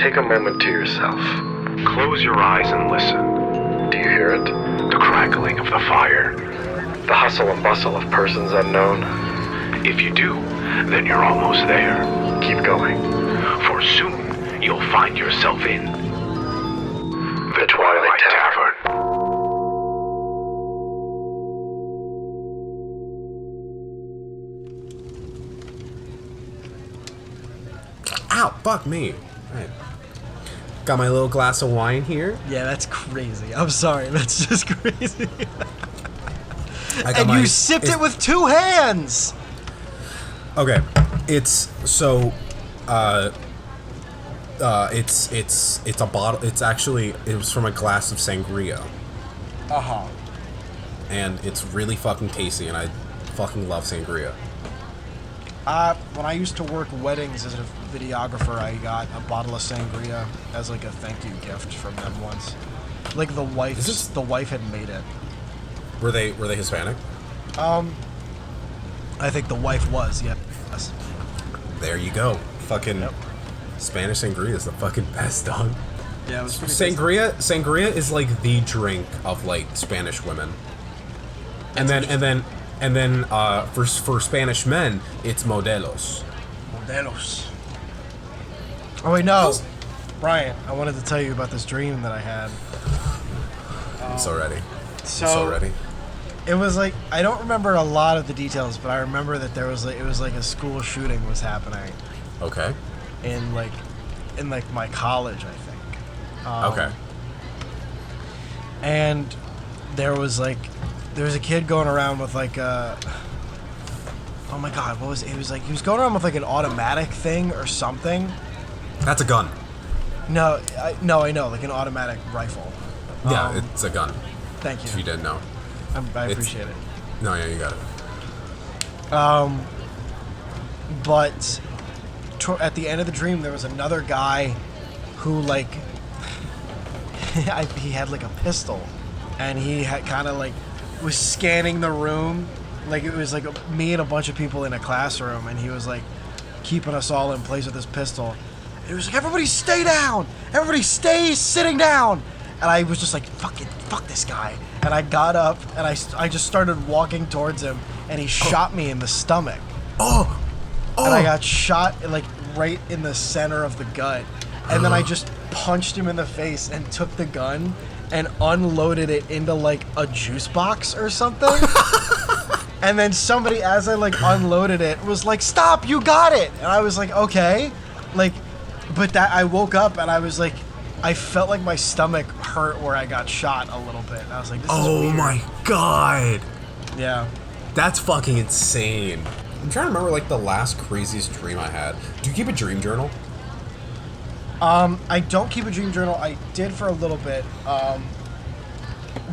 take a moment to yourself. Close your eyes and listen. Do you hear it? The crackling of the fire. The hustle and bustle of persons unknown. If you do, then you're almost there. Keep going. For soon, you'll find yourself in the Twilight Tavern. Ow, fuck me. Right. Got my little glass of wine here. Yeah, that's crazy. I'm sorry, that's just crazy. And you sipped it with two hands! Okay, it's so, it's a bottle. It's actually, it was from a glass of sangria. Uh-huh. And it's really fucking tasty, and I fucking love sangria. When I used to work weddings as a videographer, I got a bottle of sangria as like a thank you gift from them once. Like the wife had made it. Were they Hispanic? I think the wife was, yeah. Yes. There you go. Fucking Yep. Spanish sangria is the fucking best, dog. Yeah, it was pretty Sangria is like the drink of like Spanish women. And then for Spanish men, it's modelos. Modelos. Oh wait, no. Bryant, I wanted to tell you about this dream that I had. I'm so ready. So ready. it was like, I don't remember a lot of the details, but I remember that there was like, it was like a school shooting was happening Okay. in my college, I think. Okay. And there was a kid going around with like a, oh my god, what was it? He was going around with like an automatic thing or something. That's a gun. No, I know, like an automatic rifle. Yeah, it's a gun. Thank you. If you didn't know. I appreciate it. No, yeah, you got it. But at the end of the dream, there was another guy who like he had like a pistol, and he had kind of like was scanning the room, like it was like me and a bunch of people in a classroom, and he was like keeping us all in place with his pistol. And he was like, "Everybody stay down! Everybody stay sitting down!" And I was just like, fuck this guy. And I got up and I just started walking towards him, and he shot me in the stomach. Oh! And I got shot like right in the center of the gut. And then I just punched him in the face and took the gun and unloaded it into like a juice box or something. And then somebody, as I like unloaded it, was like, "Stop, you got it!" And I was like, okay. Like, but that I woke up and I was like, I felt like my stomach hurt where I got shot a little bit. And I was like, this is weird. Oh my god! Yeah. That's fucking insane. I'm trying to remember like the last craziest dream I had. Do you keep a dream journal? I don't keep a dream journal. I did for a little bit.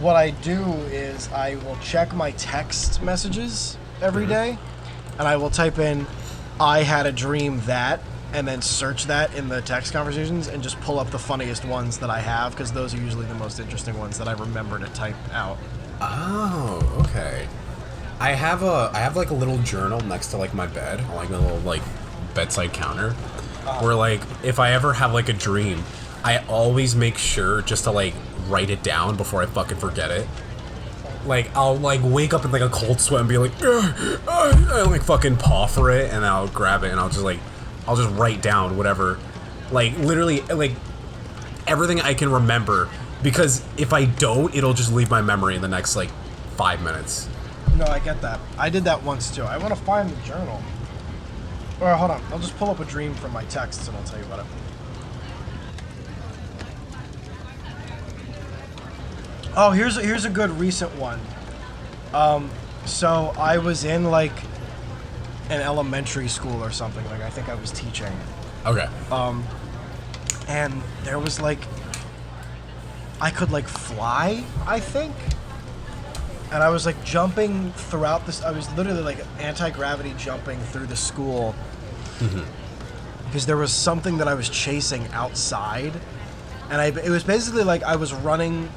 What I do is I will check my text messages every day, and I will type in, "I had a dream that," and then search that in the text conversations and just pull up the funniest ones that I have, because those are usually the most interesting ones that I remember to type out. Oh, okay. I have like a little journal next to like my bed, on like a little like bedside counter, where like if I ever have like a dream, I always make sure just to like write it down before I fucking forget it. Like I'll like wake up in like a cold sweat and be like, I like fucking paw for it, and I'll grab it and I'll just write down whatever, like literally like everything I can remember, because if I don't, it'll just leave my memory in the next like 5 minutes. No, I get that. I did that once too. I want to find the journal. Or hold on, I'll just pull up a dream from my texts and I'll tell you about it. Oh, here's a good recent one. So I was in like an elementary school or something. Like I think I was teaching. Okay. And there was like, I could like fly, I think. And I was like jumping throughout this. I was literally like anti-gravity jumping through the school. Because there was something that I was chasing outside. And it was basically like I was running.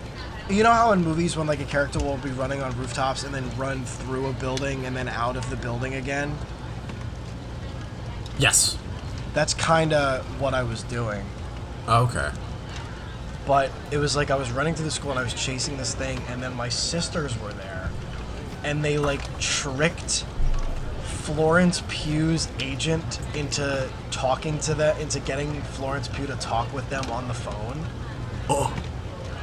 You know how in movies when like a character will be running on rooftops and then run through a building and then out of the building again? Yes. That's kind of what I was doing. Okay. But it was like I was running through the school and I was chasing this thing, and then my sisters were there, and they like tricked Florence Pugh's agent into getting Florence Pugh to talk with them on the phone. Oh.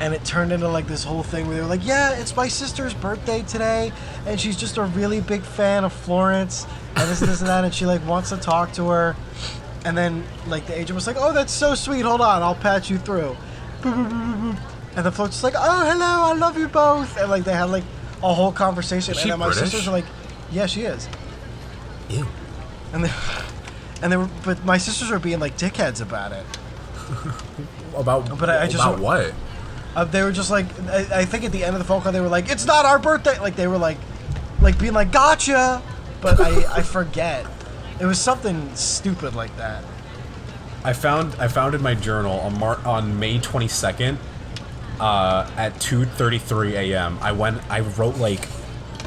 And it turned into like this whole thing where they were like, yeah, it's my sister's birthday today, and she's just a really big fan of Florence, and this and that, and she like wants to talk to her. And then like the agent was like, oh, that's so sweet, hold on, I'll patch you through. And the Florence was like, oh, hello, I love you both. And like they had like a whole conversation. Is and she then my British? sisters were like, yeah, she is. Ew. And they were, but my sisters were being like dickheads about it. About what? They were just like, I think at the end of the phone call they were like, it's not our birthday. Like they were like being like, gotcha. But I forget. It was something stupid like that. I found in my journal on May 22nd at 2:33 a.m. I wrote like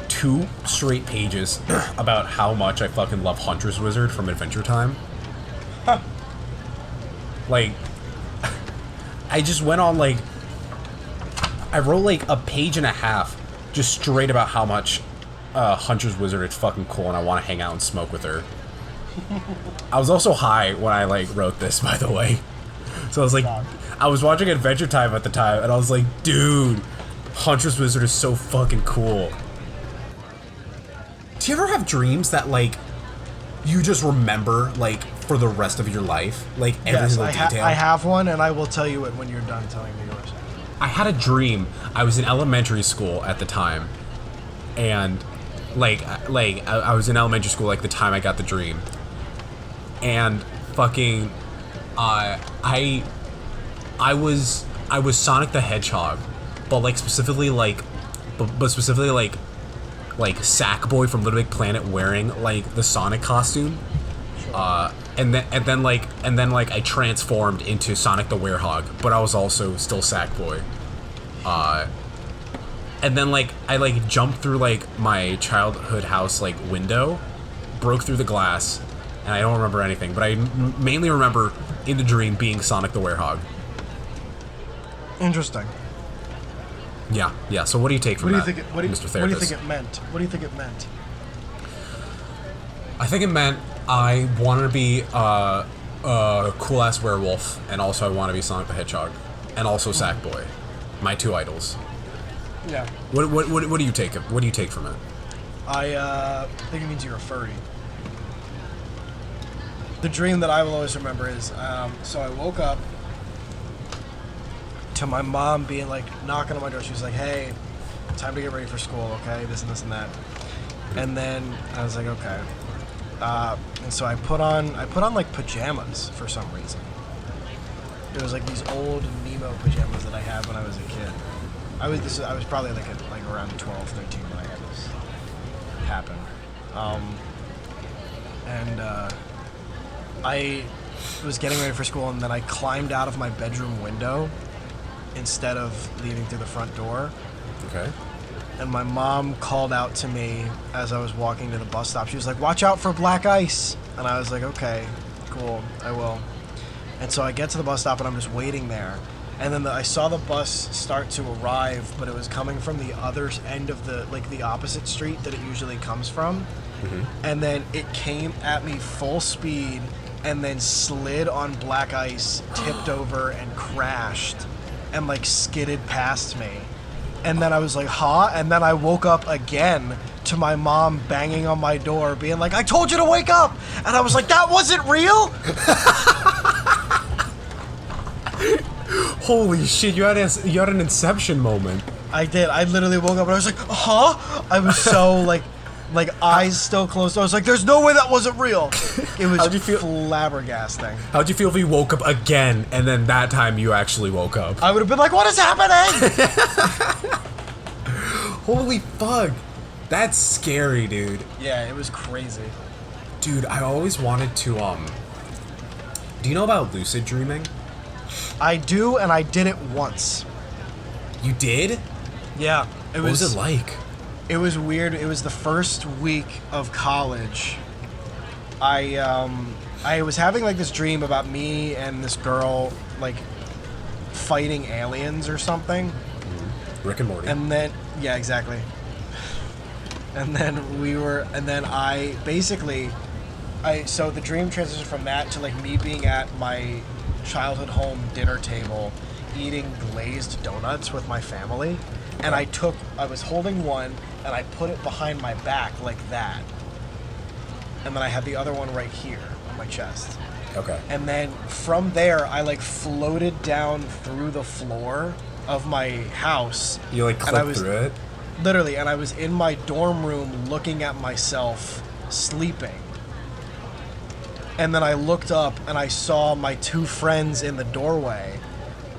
2 straight pages about how much I fucking love Hunter's Wizard from Adventure Time. Huh. Like, I just went on like, I wrote like a page and a half just straight about how much Hunter's Wizard is fucking cool and I want to hang out and smoke with her. I was also high when I like wrote this, by the way. So I was like, I was watching Adventure Time at the time, and I was like, dude, Hunter's Wizard is so fucking cool. Do you ever have dreams that like you just remember like for the rest of your life, like every single detail? I have one, and I will tell you it when you're done telling me yours. I had a dream. I was in elementary school at the time, and I was in elementary school like the time I got the dream. And fucking, I was Sonic the Hedgehog, but like specifically like Sackboy from Little Big Planet wearing like the Sonic costume, and then I transformed into Sonic the Werehog, but I was also still Sackboy, and then like I like jumped through like my childhood house like window, broke through the glass. And I don't remember anything, but I mainly remember in the dream being Sonic the Werehog. Interesting. Yeah. So what do you take from that, Mr. Therapist? What do you think it meant? What do you think it meant? I think it meant I want to be a cool-ass werewolf, and also I want to be Sonic the Hedgehog, and also Sackboy, my 2 idols. Yeah. What do you take? What do you take from it? I think it means you're a furry. The dream that I will always remember is, so I woke up to my mom being like, knocking on my door. She was like, hey, time to get ready for school, okay? This and this and that. And then I was like, okay. And so I put on like pajamas for some reason. It was like these old Nemo pajamas that I had when I was a kid. I was probably like around 12, 13 when I had this happen. I was getting ready for school, and then I climbed out of my bedroom window instead of leaving through the front door. Okay. And my mom called out to me as I was walking to the bus stop. She was like, watch out for black ice. And I was like, okay, cool, I will. And so I get to the bus stop, and I'm just waiting there. And then I saw the bus start to arrive, but it was coming from the other end of the opposite street that it usually comes from. Mm-hmm. And then it came at me full speed, and then slid on black ice, tipped over, and crashed, and like skidded past me. And then I was like, huh? And then I woke up again to my mom banging on my door, being like, I told you to wake up! And I was like, that wasn't real? Holy shit, you had an Inception moment. I did. I literally woke up and I was like, huh? I was so like eyes still closed. I was like, there's no way that wasn't real. It was flabbergasting. How'd you feel if you woke up again and then that time you actually woke up? I would have been like, what is happening? Holy fuck. That's scary, dude. Yeah, it was crazy. Dude, I always wanted to, do you know about lucid dreaming? I do, and I did it once. You did? Yeah. What was it like? It was weird. It was the first week of college. I was having like this dream about me and this girl like fighting aliens or something. Rick and Morty. And then, yeah, exactly. And then so the dream transitioned from that to like me being at my childhood home dinner table eating glazed donuts with my family. And I was holding one and I put it behind my back like that. And then I had the other one right here on my chest. Okay. And then from there, I like floated down through the floor of my house. You like clipped through it? Literally, and I was in my dorm room looking at myself sleeping. And then I looked up and I saw my two friends in the doorway.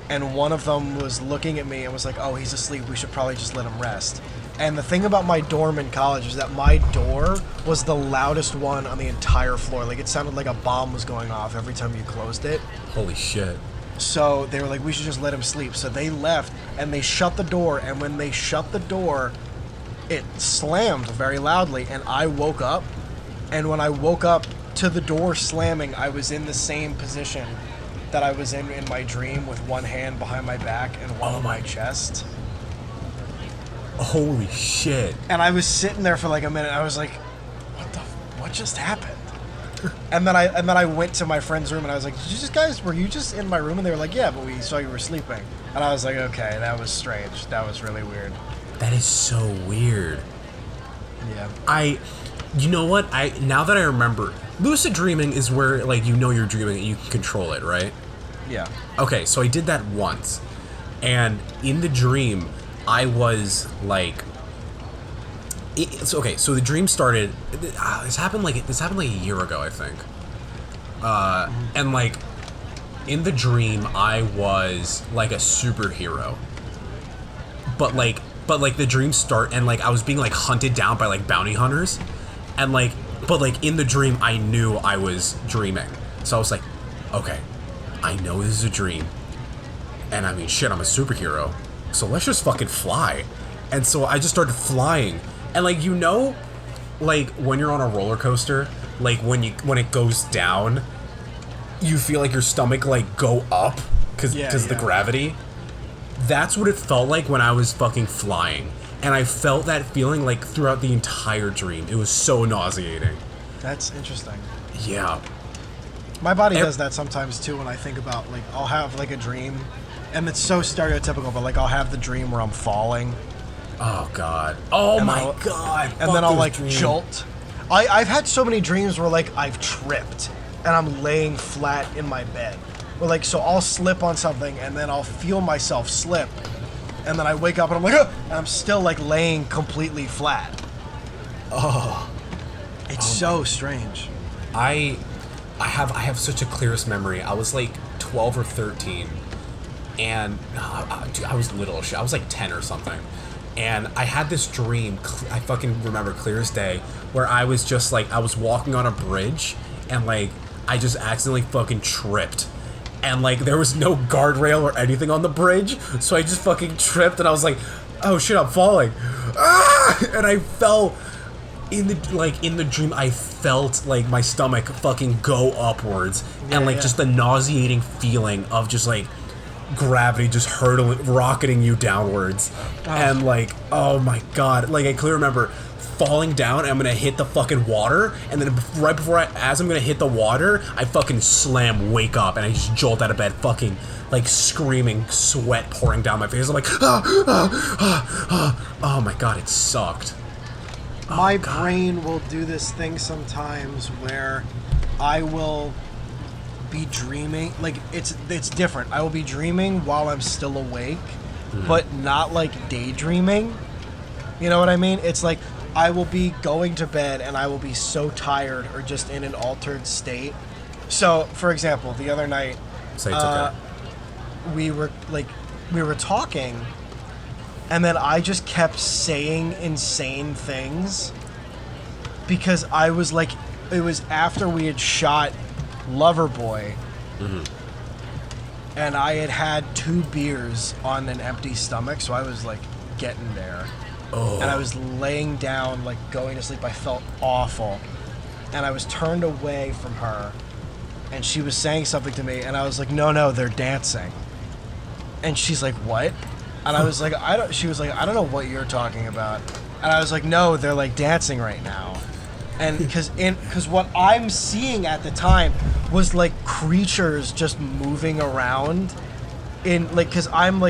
And one of them was looking at me and was like, oh, he's asleep. We should probably just let him rest. And the thing about my dorm in college is that my door was the loudest one on the entire floor. Like, it sounded like a bomb was going off every time you closed it. Holy shit. So they were like, we should just let him sleep. So they left and they shut the door. And when they shut the door, it slammed very loudly. And I woke up. And when I woke up to the door slamming, I was in the same position that I was in my dream, with one hand behind my back and one on my chest. Holy shit. And I was sitting there for like a minute. I was like, what just happened? And then I went to my friend's room and I was like, were you just in my room? And they were like, yeah, but we saw you were sleeping. And I was like, okay, that was strange. That was really weird. That is so weird. Yeah. You know what? Now that I remember, lucid dreaming is where, like, you know you're dreaming and you can control it, right? Yeah. Okay, so I did that once. And in the dream, I was, like... So the dream started... This happened like a year ago, I think. And, like, in the dream, I was, like, a superhero. But the dream start... And, like, I was being, like, hunted down by, like, bounty hunters. And, like... But, like, in the dream, I knew I was dreaming. So I was like, okay, I know this is a dream. And, I mean, shit, I'm a superhero. So let's just fucking fly. And so I just started flying. And, like, you know, like, when you're on a roller coaster, like, when it goes down, you feel like your stomach, like, go up because of the gravity? That's what it felt like when I was fucking flying. And I felt that feeling, like, throughout the entire dream. It was so nauseating. That's interesting. Yeah. My body does that sometimes, too, when I think about, like, I'll have, like, a dream. And it's so stereotypical, but, like, I'll have the dream where I'm falling. Oh, God. Oh, my God. And then I'll, like, jolt. I've had so many dreams where, like, I've tripped. And I'm laying flat in my bed. Where, like, so I'll slip on something, and then I'll feel myself slip. And then I wake up and I'm like, oh! And I'm still like laying completely flat. Oh, it's so strange. I have such a clearest memory. I was like 12 or 13, and dude, I was little. I was like 10 or something, and I had this dream. I fucking remember clear as day, where I was just like, I was walking on a bridge, and like I just accidentally fucking tripped. And, like, there was no guardrail or anything on the bridge, so I just fucking tripped, and I was like, oh, shit, I'm falling. Ah! And I fell, in the dream, I felt, like, my stomach fucking go upwards, and, like, just the nauseating feeling of just, like, gravity just hurtling, rocketing you downwards. And, like, oh, my God. Like, I clearly remember falling down, and I'm gonna hit the fucking water, and then right before as I'm gonna hit the water, I fucking wake up, and I just jolt out of bed, fucking, like, screaming, sweat pouring down my face. I'm like, oh my God, it sucked. My brain will do this thing sometimes where I will be dreaming, like, it's different. I will be dreaming while I'm still awake, but not, like, daydreaming. You know what I mean? It's like, I will be going to bed and I will be so tired or just in an altered state. So, for example, the other night, we were talking, and then I just kept saying insane things because I was like, it was after we had shot Loverboy, and I had 2 beers on an empty stomach, so I was like getting there. And I was laying down, like, going to sleep. I felt awful. And I was turned away from her. and she was saying something to me, and I was like, no, they're dancing. And she's like, what? And I was like, she was like, I don't know what you're talking about. And I was like, no, they're like dancing right now. And because what I'm seeing at the time was like creatures just moving around in like, because I'm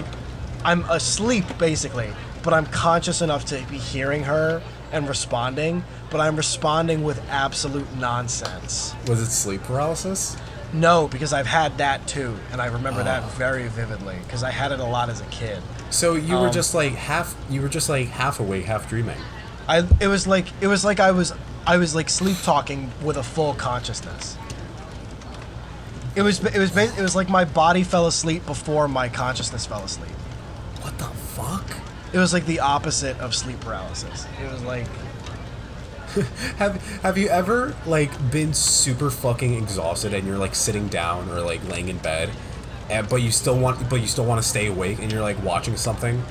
asleep basically, but I'm conscious enough to be hearing her and responding, but I'm responding with absolute nonsense. Was it sleep paralysis? No, because I've had that too, and I remember that very vividly because I had it a lot as a kid. So you were just like half awake, half dreaming. It was like I was like sleep talking with a full consciousness. It was like my body fell asleep before my consciousness fell asleep. What the fuck? It was like the opposite of sleep paralysis. It was like Have you ever like been super fucking exhausted and you're like sitting down or like laying in bed, but you still want to stay awake and you're like watching something,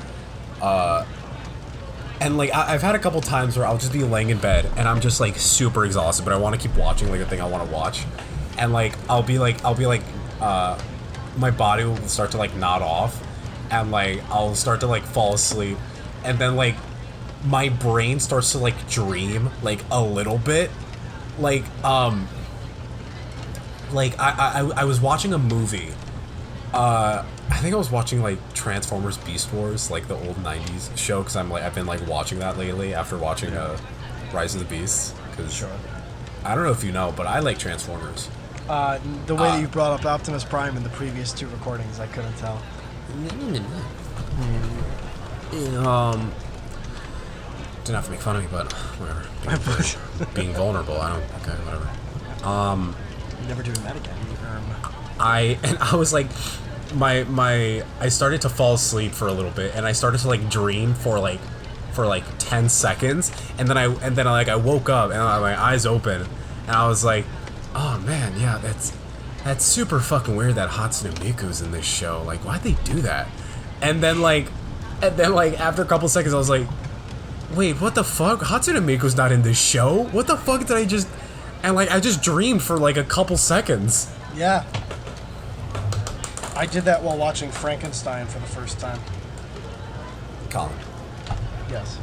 and like I've had a couple times where I'll just be laying in bed and I'm just like super exhausted, but I want to keep watching like a thing I want to watch, and like I'll be like my body will start to like nod off, and like I'll start to like fall asleep, and then like my brain starts to like dream like a little bit, like I was watching a movie. I think I was watching like Transformers Beast Wars, like the old 90s show, because I've been like watching that lately after watching Rise of the Beasts, because sure. I don't know if you know, but I like Transformers. The way that you brought up Optimus Prime in the previous two recordings, I couldn't tell. Didn't have to make fun of me, but whatever. Being vulnerable, okay, whatever. Never doing that again. I was like, I started to fall asleep for a little bit, and I started to like dream for like 10 seconds, and then I woke up and my eyes open, and I was like, oh man, yeah, that's super fucking weird that Hatsune Miku's in this show. Like, why'd they do that? And then after a couple seconds, I was like, wait, what the fuck? Hatsune Miku's not in this show? What the fuck did I just... And, like, I just dreamed for, like, a couple seconds. Yeah. I did that while watching Frankenstein for the first time. Colin. Yes.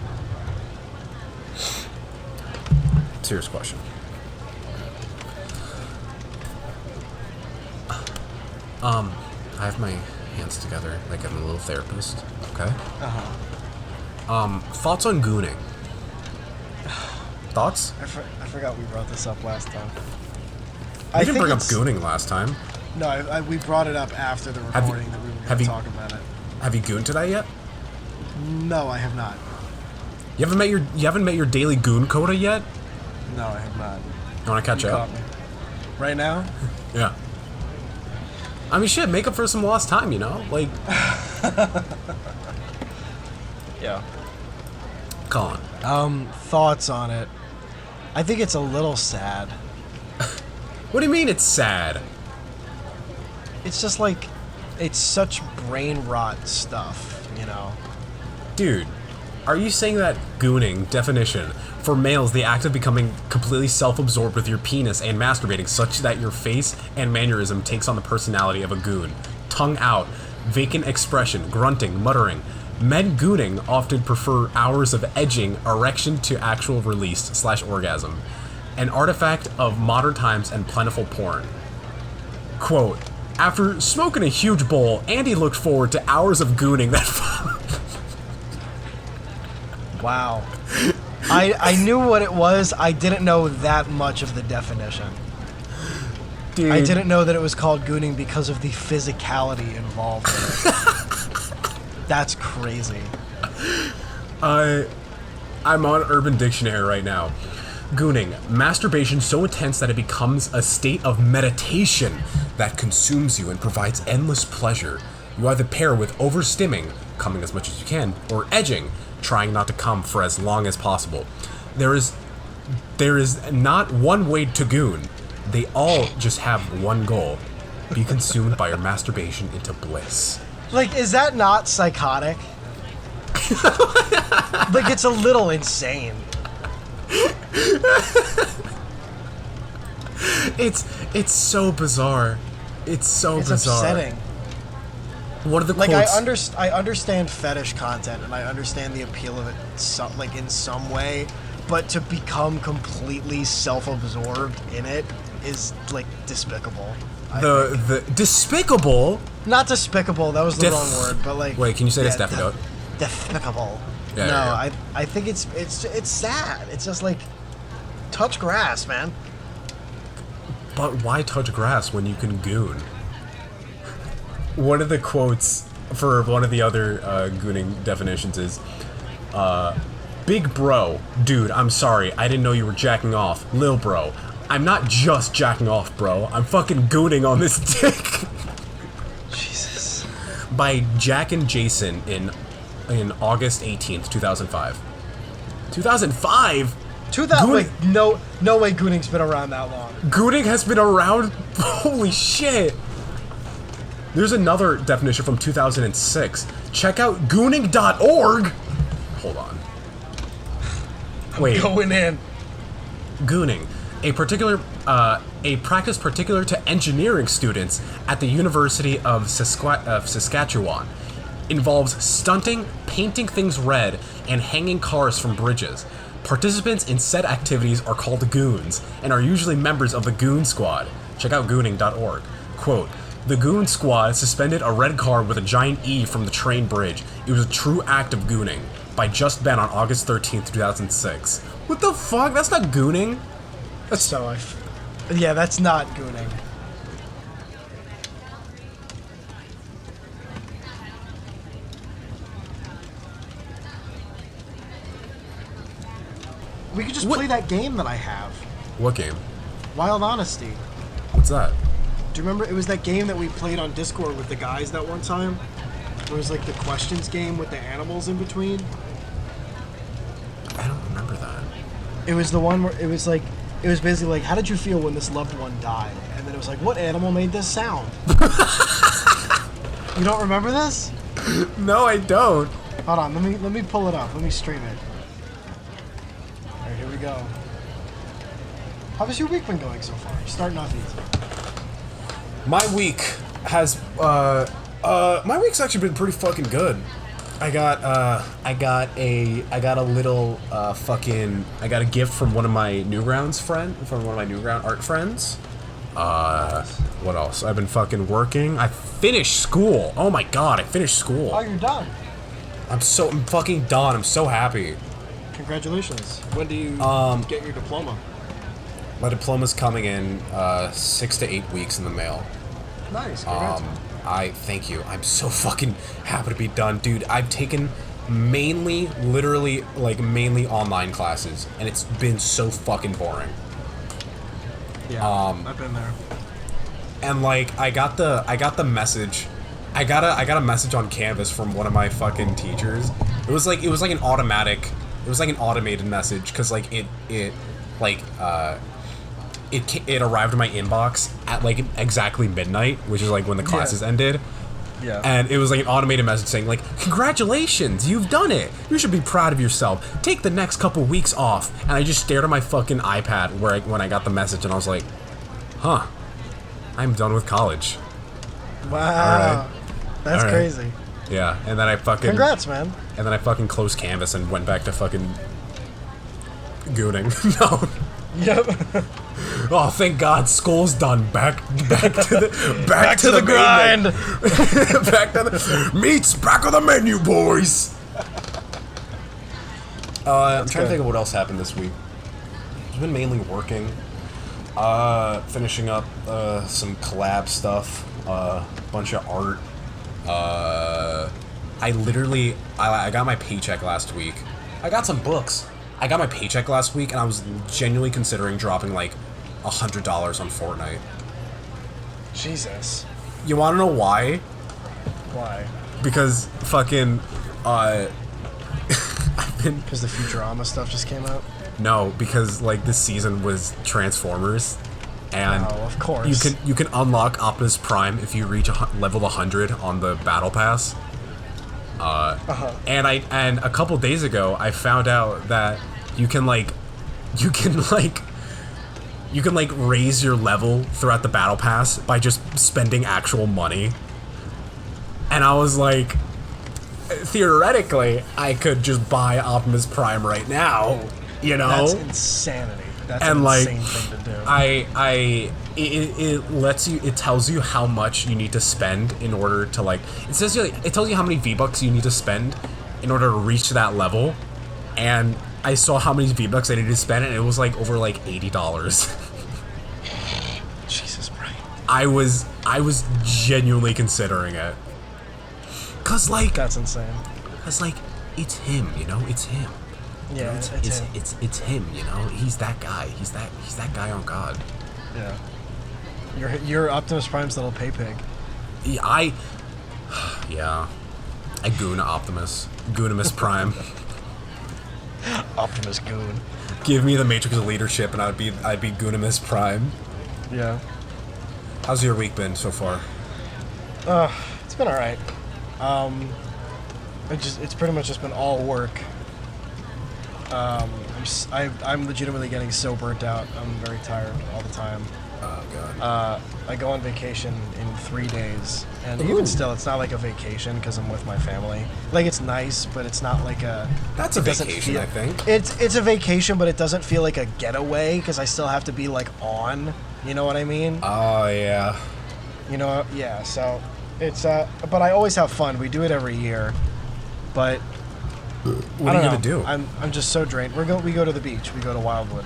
Serious question. I have my hands together like I'm a little therapist, okay? Thoughts on gooning? Thoughts? I forgot we brought this up last time. We didn't bring up gooning last time. No, we brought it up after the recording that we were going to talk about it. Have you gooned today yet? No, I have not. You haven't met your daily goon quota yet? No, I have not. You want to catch up? Right now? Yeah. I mean, shit, make up for some lost time, you know? Like... Yeah. Colin. Thoughts on it. I think it's a little sad. What do you mean it's sad? It's just like, it's such brain rot stuff, you know? Dude, are you saying that gooning, definition, for males, the act of becoming completely self-absorbed with your penis and masturbating such that your face and mannerism takes on the personality of a goon? Tongue out, vacant expression, grunting, muttering. Men gooning often prefer hours of edging, erection to actual release / orgasm. An artifact of modern times and plentiful porn. Quote, after smoking a huge bowl, Andy looked forward to hours of gooning that Wow. I knew what it was. I didn't know that much of the definition. Dude. I didn't know that it was called gooning because of the physicality involved in it. That's crazy. I'm on Urban Dictionary right now. Gooning, masturbation so intense that it becomes a state of meditation that consumes you and provides endless pleasure. You either pair with overstimming, coming as much as you can, or edging, trying not to come for as long as possible. There is not one way to goon. They all just have one goal. Be consumed by your masturbation into bliss. Like, is that not psychotic? Like, it's a little insane. It's so bizarre. It's so It's bizarre. upsetting. What are the Like quotes? I understand fetish content and I understand the appeal of it, like in some way, but to become completely self-absorbed in it is like despicable. I think. The despicable. Not despicable. That was the wrong word, but like. Wait, can you say yeah, this definitely? Despicable. Yeah, no, yeah. I think it's sad. It's just like touch grass, man. But why touch grass when you can goon? One of the quotes for one of the other gooning definitions is, "Big bro, dude, I'm sorry, I didn't know you were jacking off. Lil bro, I'm not just jacking off, bro. I'm fucking gooning on this dick." Jesus. By Jack and Jason in August 18th, 2005. 2005? Wait, no way Gooning's been around that long. Gooning has been around? Holy shit. There's another definition from 2006. Check out gooning.org. Hold on. Wait. Going in. Gooning, a practice particular to engineering students at the University of Saskatchewan. Involves stunting, painting things red, and hanging cars from bridges. Participants in said activities are called goons and are usually members of the Goon Squad. Check out gooning.org. Quote, "The Goon Squad suspended a red car with a giant E from the train bridge. It was a true act of gooning." By Just Ben on August 13th, 2006. What the fuck? That's not gooning. Yeah, that's not Gooning. We could just play that game that I have. What game? Wild Honesty. What's that? Do you remember? It was that game that we played on Discord with the guys that one time. It was like the questions game with the animals in between. I don't remember that. It was the one where it was basically like, how did you feel when this loved one died? And then it was like, what animal made this sound? You don't remember this? No, I don't. Hold on, let me pull it up. Let me stream it. Alright, here we go. How has your week been going so far? Starting off easy. My week has my week's actually been pretty fucking good. I got a gift from one of my Newground art friends. What else? I've been fucking working. I finished school. Oh my god, I finished school. Oh, you're done. I'm fucking done. I'm so happy. Congratulations. When do you get your diploma? My diploma's coming in 6 to 8 weeks in the mail. Nice. Congrats. I thank you. I'm so fucking happy to be done, dude. I've taken mainly online classes, and it's been so fucking boring. Yeah, I've been there. And like, I got the message. I got a message on Canvas from one of my fucking teachers. It was like an automated message, because like it arrived in my inbox at like exactly midnight, which is like when the classes ended. Yeah. And it was like an automated message saying like, "Congratulations, you've done it. You should be proud of yourself. Take the next couple weeks off." And I just stared at my fucking iPad when I got the message, and I was like, "Huh, I'm done with college." Wow. All right. That's All right. crazy. Yeah. And then I fucking Congrats, man. And then I fucking closed Canvas and went back to fucking gooning. No. Yep. Oh, thank God, school's done. Back to the Back to the grind. Back to the meat's back on the menu, boys. I'm trying to think of what else happened this week. I've been mainly working, finishing up some collab stuff, bunch of art. I got my paycheck last week. I got some books. I got my paycheck last week, and I was genuinely considering dropping like $100 on Fortnite. Jesus. You want to know why? Why? Because fucking I've been Because the Futurama stuff just came out? no, because like this season was Transformers, and Oh, of course. you can unlock Optimus Prime if you reach level 100 on the Battle Pass. And a couple days ago I found out that you can you can like raise your level throughout the battle pass by just spending actual money. And I was like, theoretically, I could just buy Optimus Prime right now, you know? That's insanity. That's and an like, insane thing to do. It lets you, it tells you how much you need to spend in order to like, it tells you how many V-Bucks you need to spend in order to reach that level. And I saw how many V-Bucks I needed to spend, and it was like over like $80. Jesus, Bryant. I was genuinely considering it. Cause like That's insane. Cause like it's him, you know, it's him. You Yeah, know, it's him. it's him, you know. He's that guy. He's that guy on God. Yeah. You're Optimus Prime's little pay pig. Yeah, I Goon Optimus. Goonimus Prime. Optimus Goon. Give me the Matrix of leadership and I'd be Goonimus Prime. Yeah. How's your week been so far? It's been alright. It's pretty much just been all work. I'm legitimately getting so burnt out. I'm very tired all the time. Oh god. I go on vacation in 3 days, and Ooh. even still, it's not like a vacation because I'm with my family. Like, it's nice, but it's not like a. That's a it doesn't vacation, feel- I think. It's a vacation, but it doesn't feel like a getaway because I still have to be like on. You know what I mean? Oh yeah. You know, yeah. So it's but I always have fun. We do it every year, but What I are you don't gonna know. do? I'm just so drained. We go to the beach. We go to Wildwood.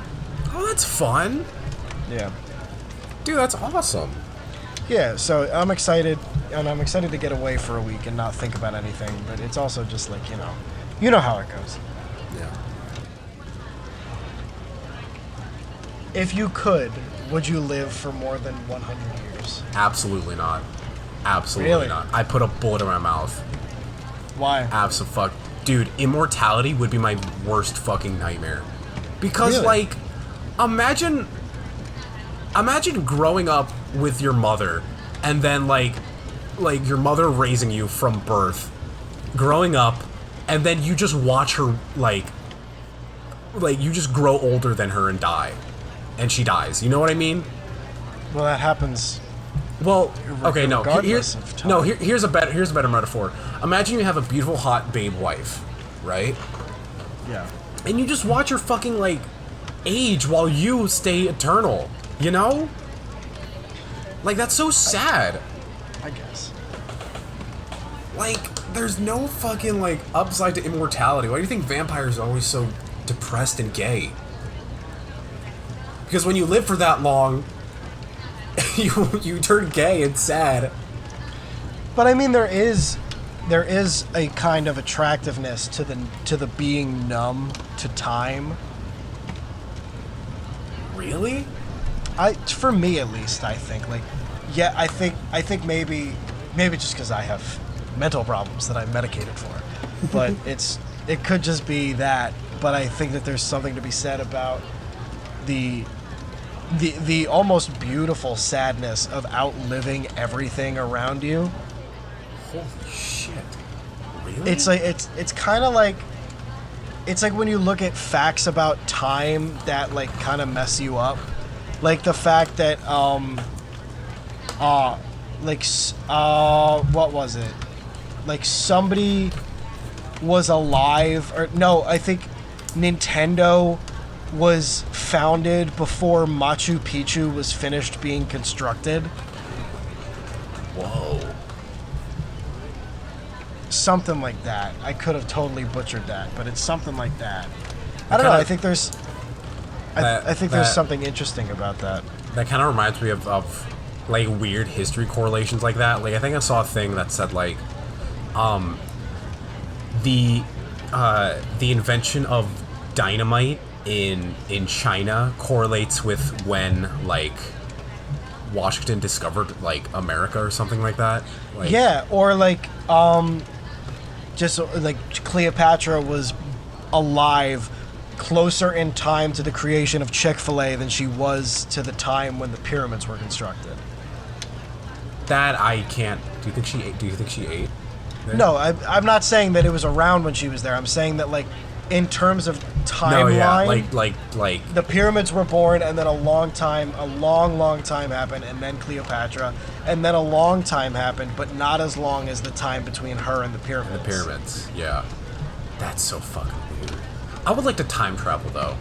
Oh, that's fun. Yeah. Dude, that's awesome. Yeah, so I'm excited, and I'm excited to get away for a week and not think about anything, but it's also just like, you know how it goes. Yeah. If you could, would you live for more than 100 years? Absolutely not. Absolutely Really? not. I put a bullet in my mouth. Why? Absolutely. Dude, immortality would be my worst fucking nightmare. Because, Really? like, imagine growing up with your mother, and then, like your mother raising you from birth, growing up, and then you just watch her, like, you just grow older than her and die. And she dies. You know what I mean? Well, that happens. Well, okay, no. Regardless of time. Here's a better metaphor. Imagine you have a beautiful, hot babe wife, right? Yeah. And you just watch her fucking, like, age while you stay eternal. You know? Like, that's so sad. I guess. Like, there's no fucking, like, upside to immortality. Why do you think vampires are always so depressed and gay? Because when you live for that long, you turn gay and sad. But I mean, there is a kind of attractiveness to the being numb to time. Really? For me at least, I think I think maybe just because I have mental problems that I'm medicated for, but it could just be that. But I think that there's something to be said about the almost beautiful sadness of outliving everything around you. Holy shit. Really? It's like it's kind of like it's like when you look at facts about time that like kind of mess you up, like the fact that what was it? Like somebody was alive, or no, I think Nintendo was founded before Machu Picchu was finished being constructed. Whoa. Something like that. I could have totally butchered that, but it's something like that. I don't know. I think there's there's something interesting about that. That kind of reminds me of like weird history correlations like that. Like I think I saw a thing that said like the invention of dynamite in China correlates with when like Washington discovered like America or something like that. Like, Yeah, or like just like Cleopatra was alive closer in time to the creation of Chick-fil-A than she was to the time when the pyramids were constructed. that I can't. Do you think she ate? Do you think she ate? No, I'm not saying that it was around when she was there. I'm saying that like in terms of timeline. No, yeah, like the pyramids were born, and then a long time happened, and then Cleopatra, and then a long time happened, but not as long as the time between her and the pyramids. the pyramids. Yeah, that's so fucking weird. I would like to time travel though.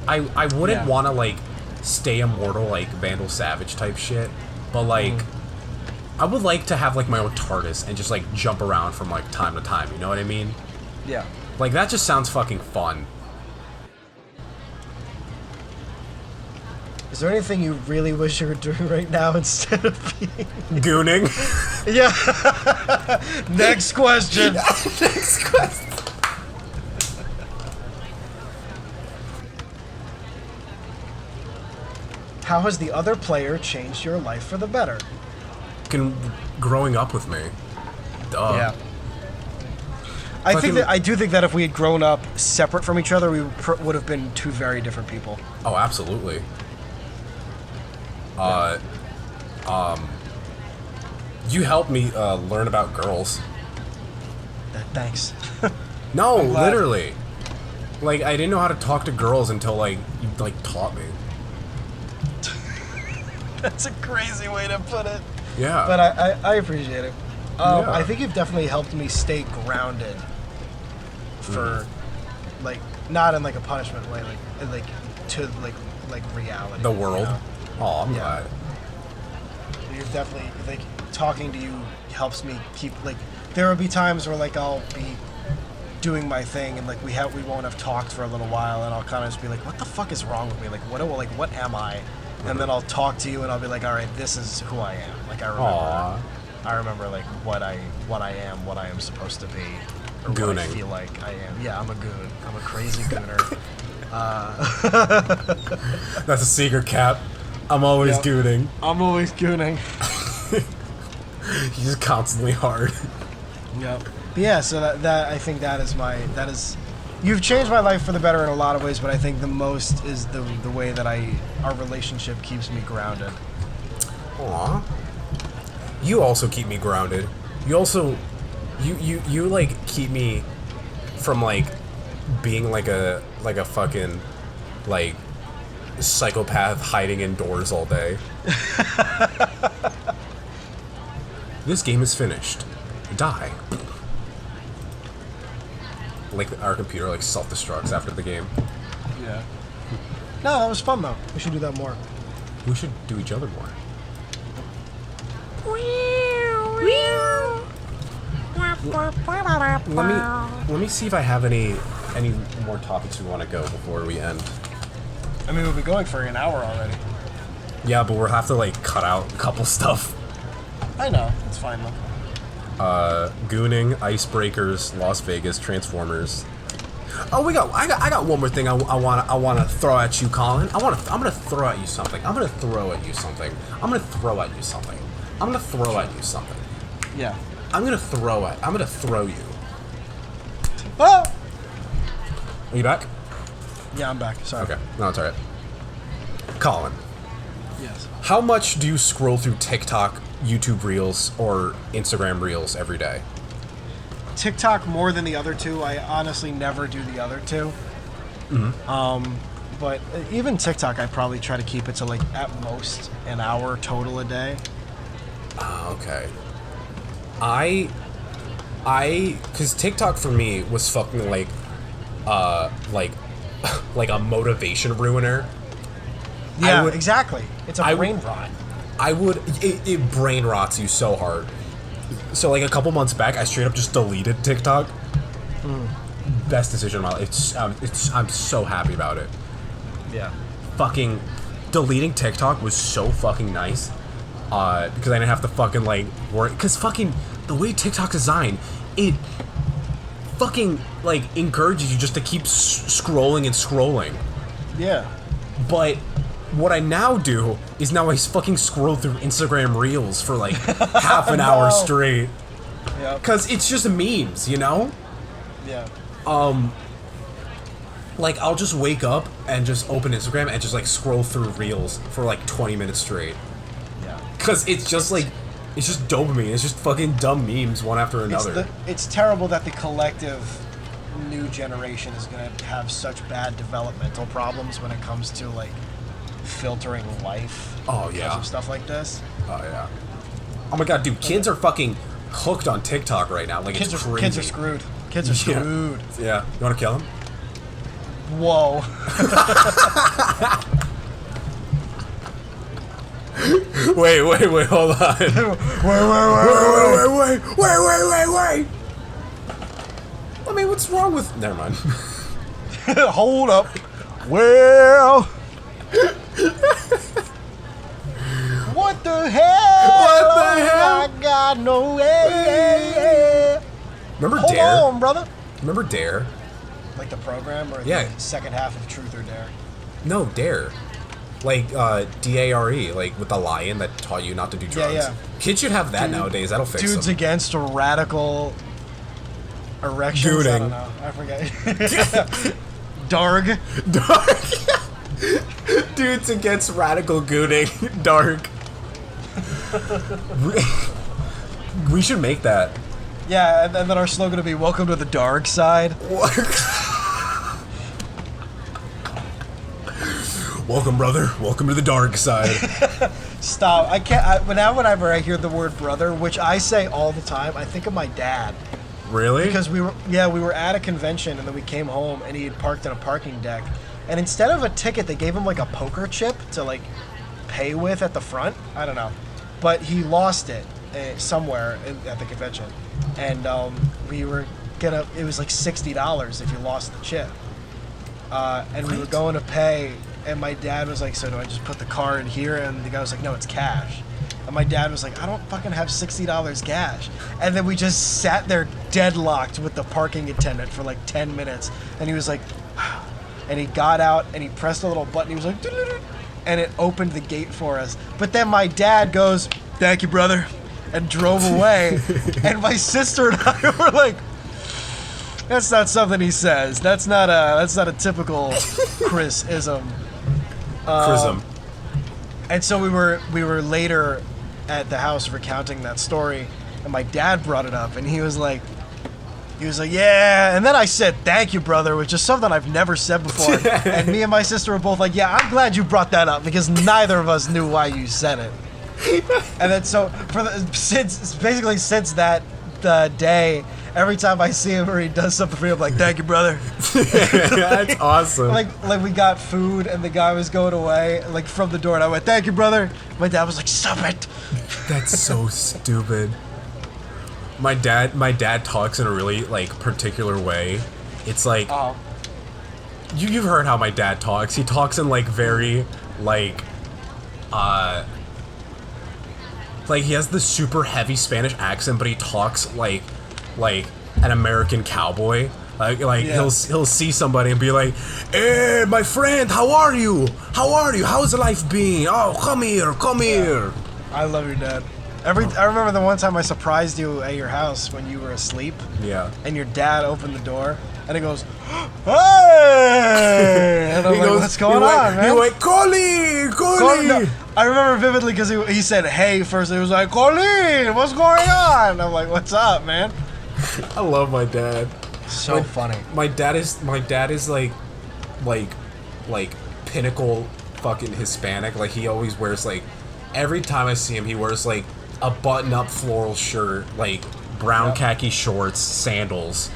I wouldn't want to like stay immortal like Vandal Savage type shit, but like I would like to have like my own TARDIS and just like jump around from like time to time. You know what I mean? Yeah. Like that just sounds fucking fun. Is there anything you really wish you were doing right now instead of being Gooning. Yeah. Next question. Next question. How has the other player changed your life for the better? Growing up with me. Yeah. I do think that if we had grown up separate from each other, we would have been two very different people. Oh, absolutely. You helped me learn about girls. Thanks. No, I'm glad. literally. Like I didn't know how to talk to girls until like you like taught me. That's a crazy way to put it. Yeah. But I appreciate it. Yeah. I think you've definitely helped me stay grounded for, like, not in like a punishment way, like to like reality. The world. You know? Oh, I'm Yeah. glad. You've definitely, like, talking to you helps me keep, like, there will be times where like I'll be doing my thing and like we won't have talked for a little while and I'll kind of just be like, what the fuck is wrong with me? Like what am I? And then I'll talk to you and I'll be like, all right, this is who I am. Like Aww. I remember like what I am, what I am supposed to be, or what I Gooning. feel like I am. Yeah, I'm a goon. I'm a crazy gooner. That's a secret, Cap. I'm always Yep. gooning. I'm always gooning. He's constantly hard. Yep. But yeah, so that I think that is you've changed my life for the better in a lot of ways, but I think the most is the way that our relationship keeps me grounded. Aw. You also keep me grounded. You also you like keep me from like being like a fucking like psychopath hiding indoors all day. This game is finished. Die. Like our computer like self-destructs after the game. Yeah. No, that was fun though. We should do that more. We should do each other more. Let me see if I have any more topics we want to go before we end. I mean, we've been going for an hour already. Yeah, but we'll have to like cut out a couple stuff. I know. It's fine though. Gooning, icebreakers, Las Vegas, Transformers. Oh, I got one more thing I want to throw at you, Colin. I'm gonna throw at you something. Yeah. I'm gonna throw you. Oh! Are you back? Yeah, I'm back. Sorry. Okay. No, it's alright. Colin, Yes. how much do you scroll through TikTok, YouTube Reels, or Instagram Reels every day? TikTok more than the other two. I honestly never do the other two. But even TikTok, I probably try to keep it to like at most an hour total a day. Okay. Cause TikTok for me was fucking like like a motivation ruiner. Yeah, exactly. It's a brain rot. It brain rots you so hard. So like a couple months back, I straight up just deleted TikTok. Best decision of my life. I'm so happy about it. Yeah. Fucking deleting TikTok was so fucking nice. Because I didn't have to fucking like worry. Because fucking the way TikTok's designed, it fucking like encourages you just to keep scrolling and scrolling. Yeah. But what I now do is now I fucking scroll through Instagram Reels for like half an hour straight. Yeah. Because it's just memes, you know? Yeah. Like I'll just wake up and just open Instagram and just like scroll through Reels for like 20 minutes straight. Yeah. Because it's just like, it's just dopamine. It's just fucking dumb memes one after another. It's terrible that the collective new generation is gonna have such bad developmental problems when it comes to like filtering life. Oh, because yeah. of stuff like this. Oh yeah. Oh my god, dude, kids are fucking hooked on TikTok right now. Like, it's crazy. Kids are screwed. Kids are screwed. Yeah. You want to kill him? Whoa. Wait, hold on. Wait. I mean, what's wrong with... Never mind. Hold up. Well. What the hell? I got no way. Remember Hold Dare? on, brother. Remember Dare? Like the program or Yeah. the second half of Truth or Dare? No, Dare. Like, DARE, like, with the lion that taught you not to do drugs. Yeah. Kids should have that nowadays. That'll fix Dudes them. against radical erections. I don't know. I forget. Darg. Dudes against radical gooning. Dark. We should make that. Yeah, and then our slogan will be "Welcome to the dark side." Welcome, brother. Welcome to the dark side. Stop. I can't. Whenever I hear the word brother, which I say all the time, I think of my dad. Really? Because we were at a convention and then we came home and he had parked in a parking deck, and instead of a ticket, they gave him like a poker chip to like pay with at the front. I don't know, but he lost it somewhere at the convention, and we were gonna. It was like $60 if you lost the chip, and we were going to pay. And my dad was like, "So do I just put the card here?" And the guy was like, "No, it's cash." And my dad was like, "I don't fucking have $60 cash." And then we just sat there deadlocked with the parking attendant for like 10 minutes. And he was like, and he got out and he pressed a little button. He was like, "Doo-doo-doo," and it opened the gate for us. But then my dad goes, "Thank you, brother," and drove away. And my sister and I were like, "That's not something he says. That's not a typical Chris-ism." Chrism. And so we were later at the house recounting that story, and my dad brought it up, and he was like, "Yeah," and then I said, "Thank you, brother," which is something I've never said before. And me and my sister were both like, "Yeah, I'm glad you brought that up because neither of us knew why you said it." And then so since that day, every time I see him or he does something for me, I'm like, "Thank you, brother." That's awesome. Like we got food and the guy was going away like from the door and I went, "Thank you, brother." My dad was like, "Stop it." That's so stupid. My dad talks in a really like particular way. It's like you've heard how my dad talks. He talks in like very like he has this super heavy Spanish accent, but he talks like an American cowboy. Like he'll see somebody and be like, "Hey, my friend, how are you? How's life been? Oh, come here." I love your dad. I remember the one time I surprised you at your house when you were asleep. Yeah. And your dad opened the door and he goes, "Hey!" And I'm like, "What's going on, man?" He went, Colin. No, I remember vividly because he said, "Hey," first. He was like, "Colin, what's going on?" I'm like, "What's up, man?" I love my dad. So funny. My dad is like pinnacle fucking Hispanic. Like he always wears like every time I see him he wears like a button-up floral shirt, like brown khaki shorts, sandals.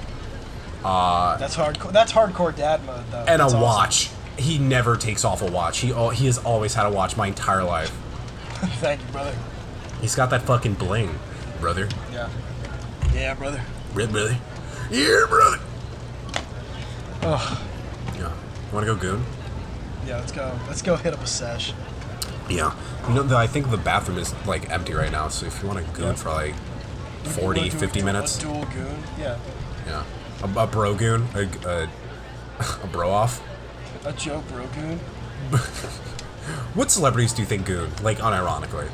That's hardcore. That's hardcore dad mode though. And That's a awesome. watch. He never takes off a watch. He has always had a watch my entire life. Thank you, brother. He's got that fucking bling, brother. Yeah. Yeah, brother. Red brother. Yeah, brother. Ugh. Yeah. Want to go Goon? Yeah, let's go hit up a sesh. Yeah. I think the bathroom is like empty right now, so if you want to Goon for like 40, 50 minutes. A dual Goon? Yeah. Yeah. A bro Goon? A bro off? A Joe Bro Goon? What celebrities do you think Goon? Like, unironically.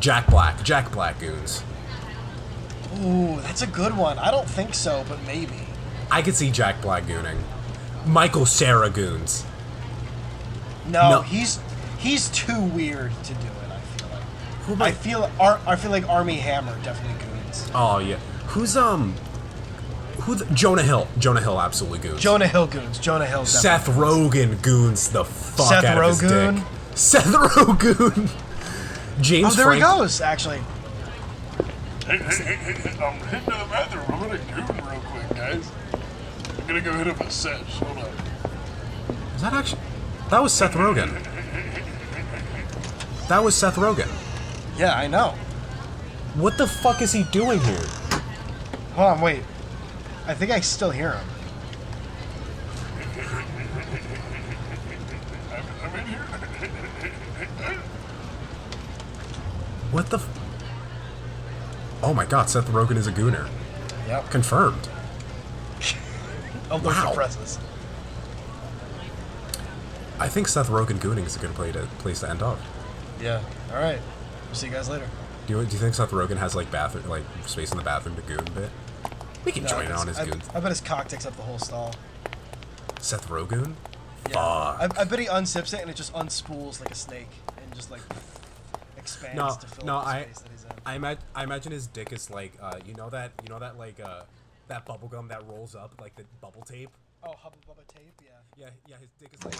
Jack Black Goons. Ooh, that's a good one. I don't think so, but maybe. I could see Jack Black Gooning. Michael Cera Goons. No, he's too weird to do it, I feel like. I feel like Army Hammer definitely Goons. Oh, yeah. Who's, Jonah Hill. Jonah Hill absolutely goons. Jonah Hill goons. Jonah Hill. Seth Rogen goons the fuck Seth out of his Rogen? dick. Seth Rogen. James Oh, there Frank. he goes. Actually. Hey, I'm heading to the bathroom. I'm gonna goon real quick, guys. I'm gonna go hit up a sesh. Hold on. Is that actually? That was Seth Rogen. That was Seth Rogen. Yeah, I know. What the fuck is he doing here? Hold on, wait. I think I still hear him. I'm in here. What the? Oh my god, Seth Rogen is a gooner. Yep. Confirmed. Oh, those Wow. presses. I think Seth Rogen gooning is a good place to end off. Yeah. All right. We'll see you guys later. Do you think Seth Rogen has like bathroom, like space in the bathroom to goon a bit? We can join in on his goons. I bet his cock takes up the whole stall. Seth Rogen? Yeah. Fuck. I bet he unzips it and it just unspools like a snake and just like expands to fill up the space that he's in. I imagine his dick is like you know that like that bubble gum that rolls up like the bubble tape. Oh, Hubba Bubba tape, yeah. Yeah, his dick is like.